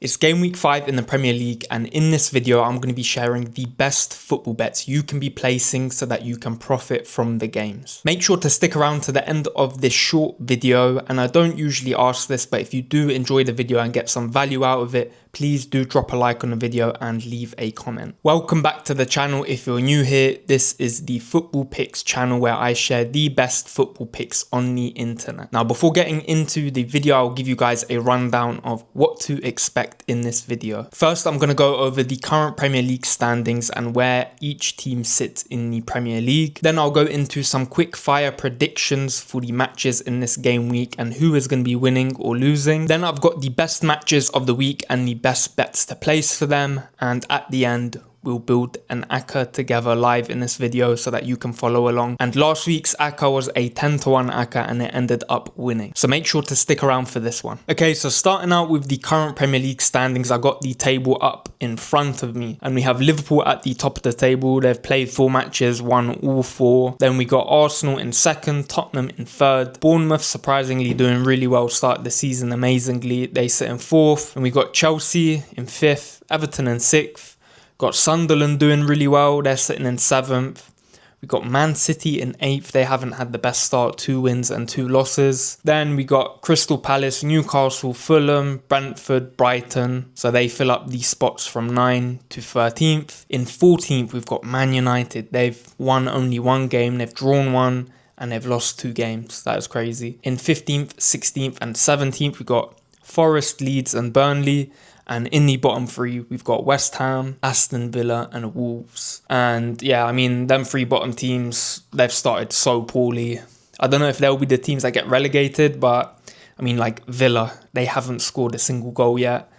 It's game week 5 in the Premier League, and in this video I'm going to be sharing the best football bets you can be placing so that you can profit from the games. Make sure to stick around to the end of this short video, and I don't usually ask this, but if you do enjoy the video and get some value out of it, please do drop a like on the video and leave a comment. Welcome back to the channel. If you're new here, this is the Football Picks channel where I share the best football picks on the internet. Now, before getting into the video, I'll give you guys a rundown of what to expect in this video. First, I'm going to go over the current Premier League standings and where each team sits in the Premier League. Then I'll go into some quick fire predictions for the matches in this game week and who is going to be winning or losing. Then I've got the best matches of the week and the best bets to place for them, and at the end we'll build an ACCA together live in this video so that you can follow along. And last week's ACCA was a 10-1 ACCA and it ended up winning, so make sure to stick around for this one. Okay, so starting out with the current Premier League standings, I got the table up in front of me and we have Liverpool at the top of the table. They've played 4 matches, won all 4. Then we got Arsenal in second, Tottenham in third, Bournemouth surprisingly doing really well, started the season amazingly, they sit in 4th, and we got Chelsea in 5th, Everton in 6th, got Sunderland doing really well, they're sitting in 7th. We got Man City in 8th, they haven't had the best start, 2 wins and 2 losses. Then we got Crystal Palace, Newcastle, Fulham, Brentford, Brighton, so they fill up these spots from 9 to 13th. In 14th we've got Man United, they've won only 1 game, they've drawn 1 and they've lost 2 games, that is crazy. In 15th, 16th and 17th we got Forest, Leeds and Burnley. And in the bottom 3, we've got West Ham, Aston Villa and Wolves. And yeah, I mean, them 3 bottom teams, they've started so poorly. I don't know if they'll be the teams that get relegated, but I mean, like Villa, they haven't scored a single goal yet.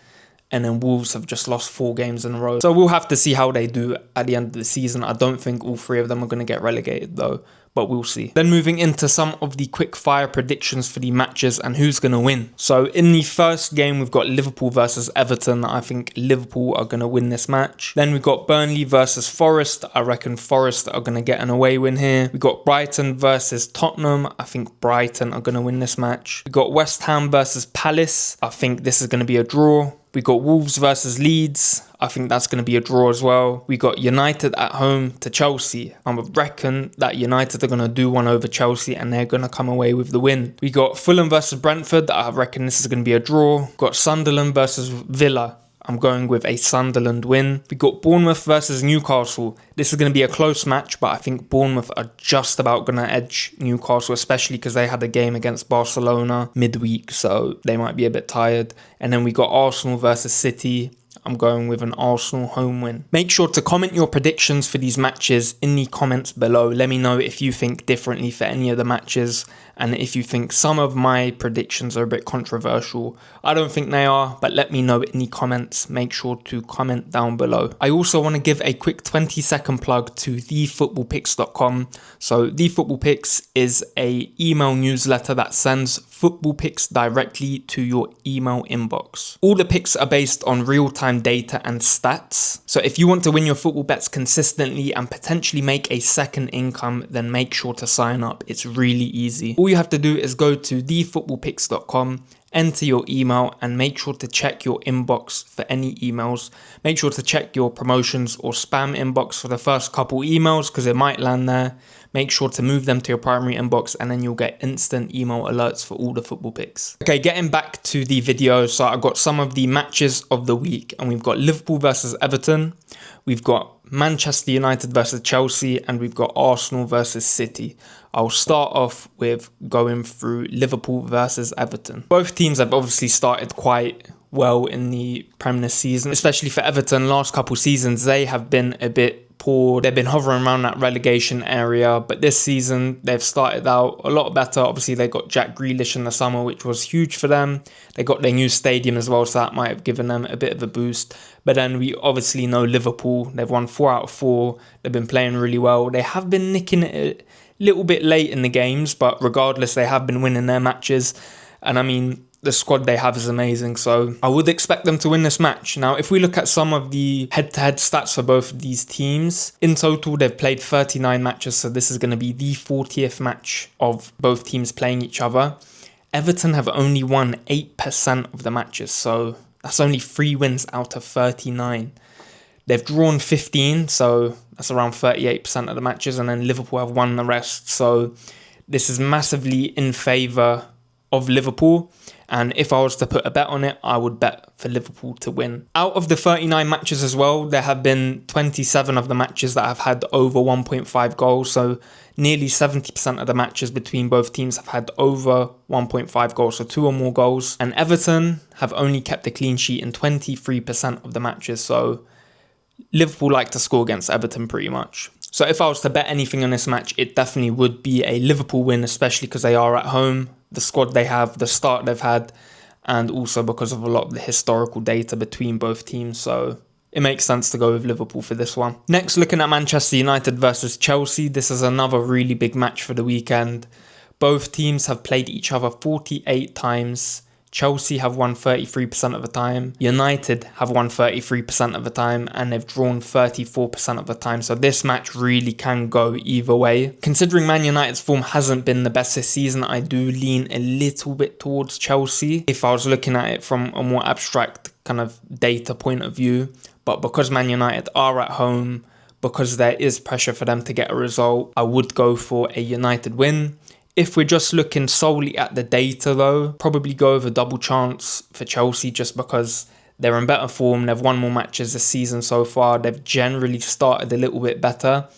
And then Wolves have just lost 4 games in a row. So we'll have to see how they do at the end of the season. I don't think all 3 of them are going to get relegated though, but we'll see. Then moving into some of the quick fire predictions for the matches and who's going to win. So in the first game, we've got Liverpool versus Everton. I think Liverpool are going to win this match. Then we've got Burnley versus Forest. I reckon Forest are going to get an away win here. We've got Brighton versus Tottenham. I think Brighton are going to win this match. We've got West Ham versus Palace. I think this is going to be a draw. We got Wolves versus Leeds. I think that's going to be a draw as well. We got United at home to Chelsea. I reckon that United are going to do one over Chelsea and they're going to come away with the win. We got Fulham versus Brentford. I reckon this is going to be a draw. Got Sunderland versus Villa. I'm going with a Sunderland win. We got Bournemouth versus Newcastle. This is going to be a close match, but I think Bournemouth are just about going to edge Newcastle, especially because they had a game against Barcelona midweek, so they might be a bit tired. And then we got Arsenal versus City. I'm going with an Arsenal home win. Make sure to comment your predictions for these matches in the comments below. Let me know if you think differently for any of the matches and if you think some of my predictions are a bit controversial. I don't think they are, but let me know in the comments. Make sure to comment down below. I also want to give a quick 20-second plug to thefootballpicks.com. So thefootballpicks is a email newsletter that sends football picks directly to your email inbox. All the picks are based on real-time data and stats. So if you want to win your football bets consistently and potentially make a second income, then make sure to sign up. It's really easy. All you have to do is go to thefootballpicks.com, enter your email and make sure to check your inbox for any emails. Make sure to check your promotions or spam inbox for the first couple emails because it might land there. Make sure to move them to your primary inbox and then you'll get instant email alerts for all the football picks. Okay, getting back to the video. So I got some of the matches of the week and we've got Liverpool versus Everton. We've got Manchester United versus Chelsea and we've got Arsenal versus City. I'll start off with going through Liverpool versus Everton. Both teams have obviously started quite well in the Premier League season, especially for Everton. Last couple seasons, they have been a bit poor. They've been hovering around that relegation area, but this season they've started out a lot better. Obviously, they got Jack Grealish in the summer, which was huge for them. They got their new stadium as well, so that might have given them a bit of a boost. But then we obviously know Liverpool. They've won 4 out of 4. They've been playing really well. They have been nicking it a little bit late in the games, but regardless, they have been winning their matches. And I mean, the squad they have is amazing, so I would expect them to win this match. Now, if we look at some of the head-to-head stats for both of these teams, in total they've played 39 matches, so this is going to be the 40th match of both teams playing each other. Everton have only won 8% of the matches, so That's only 3 wins out of 39. They've drawn 15, so that's around 38% of the matches, and then Liverpool have won the rest. So this is massively in favour of Liverpool. And if I was to put a bet on it, I would bet for Liverpool to win. Out of the 39 matches as well, there have been 27 of the matches that have had over 1.5 goals. So nearly 70% of the matches between both teams have had over 1.5 goals, so 2 or more goals. And Everton have only kept a clean sheet in 23% of the matches. So Liverpool like to score against Everton pretty much. So if I was to bet anything on this match, it definitely would be a Liverpool win, especially because they are at home, the squad they have, the start they've had, and also because of a lot of the historical data between both teams. So it makes sense to go with Liverpool for this one. Next, looking at Manchester United versus Chelsea. This is another really big match for the weekend. Both teams have played each other 48 times. Chelsea have won 33% of the time. United have won 33% of the time, and they've drawn 34% of the time. So this match really can go either way. Considering Man United's form hasn't been the best this season, I do lean a little bit towards Chelsea if I was looking at it from a more abstract kind of data point of view. But because Man United are at home, because there is pressure for them to get a result, I would go for a United win. If we're just looking solely at the data though, probably go with a double chance for Chelsea just because they're in better form. They've won more matches this season so far. They've generally started a little bit better.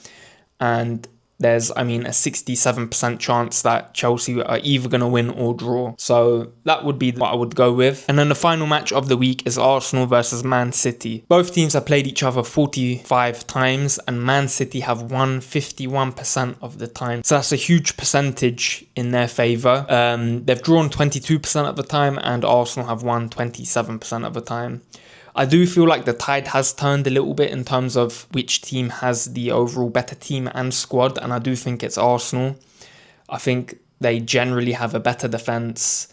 And there's, a 67% chance that Chelsea are either going to win or draw. So that would be what I would go with. And then the final match of the week is Arsenal versus Man City. Both teams have played each other 45 times and Man City have won 51% of the time. So that's a huge percentage in their favour. They've drawn 22% of the time and Arsenal have won 27% of the time. I do feel like the tide has turned a little bit in terms of which team has the overall better team and squad, and I do think it's Arsenal. I think they generally have a better defence.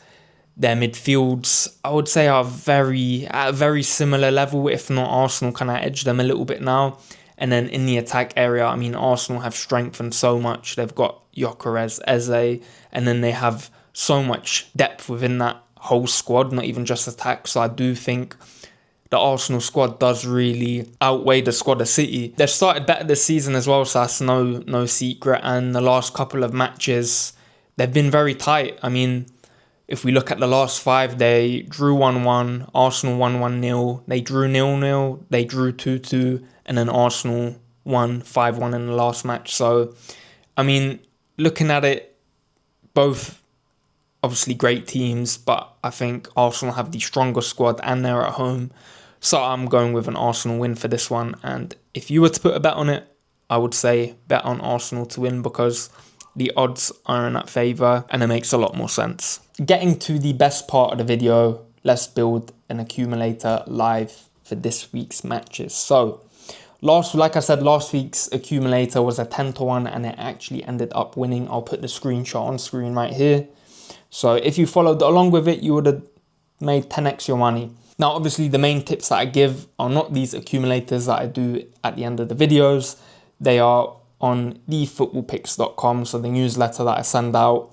Their midfields, I would say, are at a very similar level, if not Arsenal kind of edge them a little bit now. And then in the attack area, Arsenal have strengthened so much. They've got Gyökeres, Eze, and then they have so much depth within that whole squad, not even just attack. So I do think the Arsenal squad does really outweigh the squad of City. They've started better this season as well, so that's no secret. And the last couple of matches, they've been very tight. If we look at the last 5, they drew 1-1, Arsenal won 1-0, they drew 0-0, they drew 2-2, and then Arsenal won 5-1 in the last match. So, looking at it, both obviously great teams, but I think Arsenal have the stronger squad and they're at home. So I'm going with an Arsenal win for this one. And if you were to put a bet on it, I would say bet on Arsenal to win because the odds are in that favour and it makes a lot more sense. Getting to the best part of the video, let's build an accumulator live for this week's matches. So like I said, last week's accumulator was a 10-1 and it actually ended up winning. I'll put the screenshot on screen right here. So if you followed along with it, you would have made 10x your money. Now, obviously, the main tips that I give are not these accumulators that I do at the end of the videos. They are on thefootballpicks.com, so the newsletter that I send out.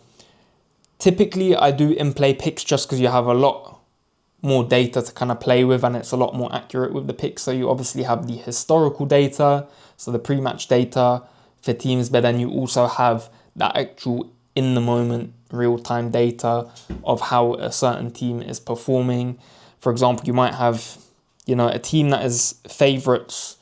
Typically, I do in-play picks just because you have a lot more data to kind of play with and it's a lot more accurate with the picks. So you obviously have the historical data, so the pre-match data for teams, but then you also have that actual in-the-moment real-time data of how a certain team is performing. For example, you might have, a team that is favourites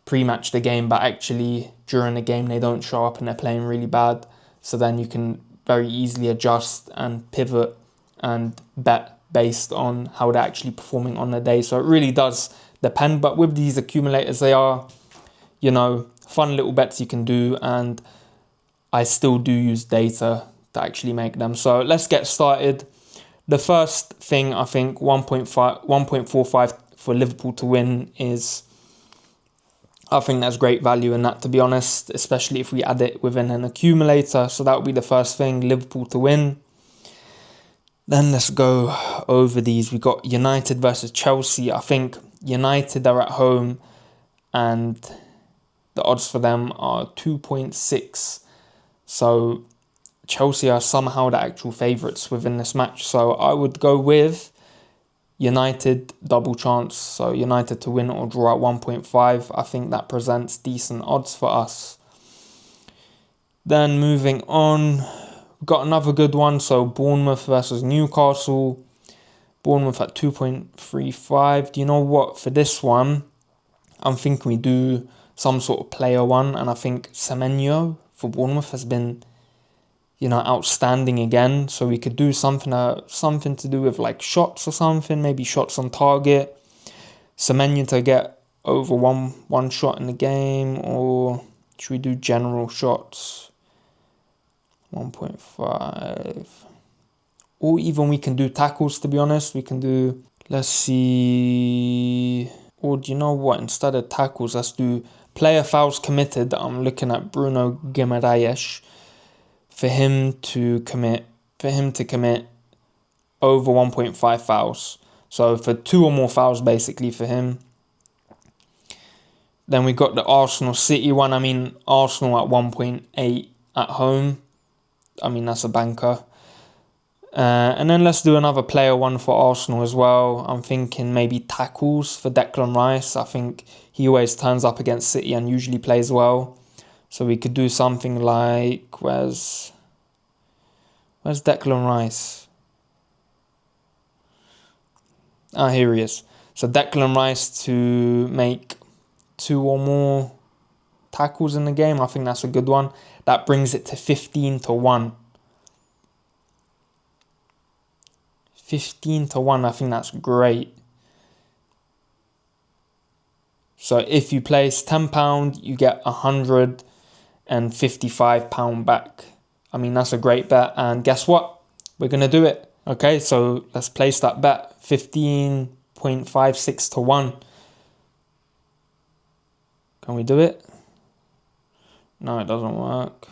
pre-match the game, but actually during the game they don't show up and they're playing really bad. So then you can very easily adjust and pivot and bet based on how they're actually performing on the day. So it really does depend. But with these accumulators, they are, fun little bets you can do. And I still do use data to actually make them. So let's get started. The first thing, I think 1.45 for Liverpool to win is, I think that's great value in that, to be honest, especially if we add it within an accumulator. So that would be the first thing, Liverpool to win. Then let's go over these. We got United versus Chelsea. I think United are at home and the odds for them are 2.6. So Chelsea are somehow the actual favourites within this match. So I would go with United double chance, so United to win or draw at 1.5. I think that presents decent odds for us. Then moving on, got another good one. So Bournemouth versus Newcastle. Bournemouth at 2.35. Do you know what? For this one, I'm thinking we do some sort of player one. And I think Semenyo for Bournemouth has been, outstanding again. So we could do something to do with like shots or something. Maybe shots on target. Semenyo to get over one shot in the game. Or should we do general shots? 1.5. Or even we can do tackles, to be honest. We can do, let's see. Or do you know what? Instead of tackles, let's do player fouls committed. I'm looking at Bruno Guimaraes. For him to commit over 1.5 fouls. So for 2 or more fouls, basically, for him. Then we got the Arsenal City one. I mean, Arsenal at 1.8 at home. I mean, that's a banker. And then let's do another player one for Arsenal as well. I'm thinking maybe tackles for Declan Rice. I think he always turns up against City and usually plays well. So we could do something like, where's Declan Rice? Ah, here he is. So Declan Rice to make 2 or more tackles in the game. I think that's a good one. That brings it to 15 to 1. 15 to 1, I think that's great. So if you place £10, you get £155 back. I mean, that's a great bet. And guess what? We're going to do it. Okay, so let's place that bet. 15.56 to 1. Can we do it? No, it doesn't work.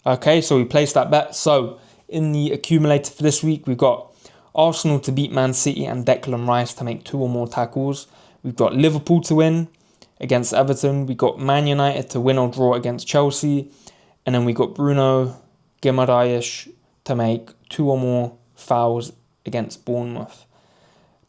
Okay, so we placed that bet. So in the accumulator for this week, we've got Arsenal to beat Man City and Declan Rice to make 2 or more tackles. We've got Liverpool to win against Everton. We've got Man United to win or draw against Chelsea. And then we got Bruno Guimaraes to make 2 or more fouls against Bournemouth.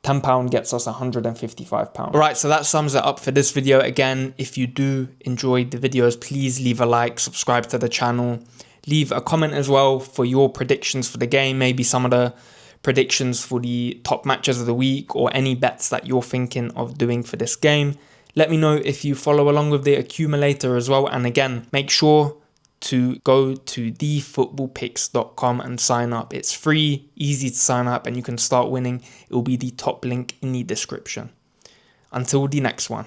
£10 gets us £155. Alright, so that sums it up for this video. Again, if you do enjoy the videos, please leave a like, subscribe to the channel. Leave a comment as well for your predictions for the game, maybe some of the predictions for the top matches of the week or any bets that you're thinking of doing for this game. Let me know if you follow along with the accumulator as well. And again, make sure to go to thefootballpicks.com and sign up. It's free, easy to sign up, and you can start winning. It will be the top link in the description. Until the next one.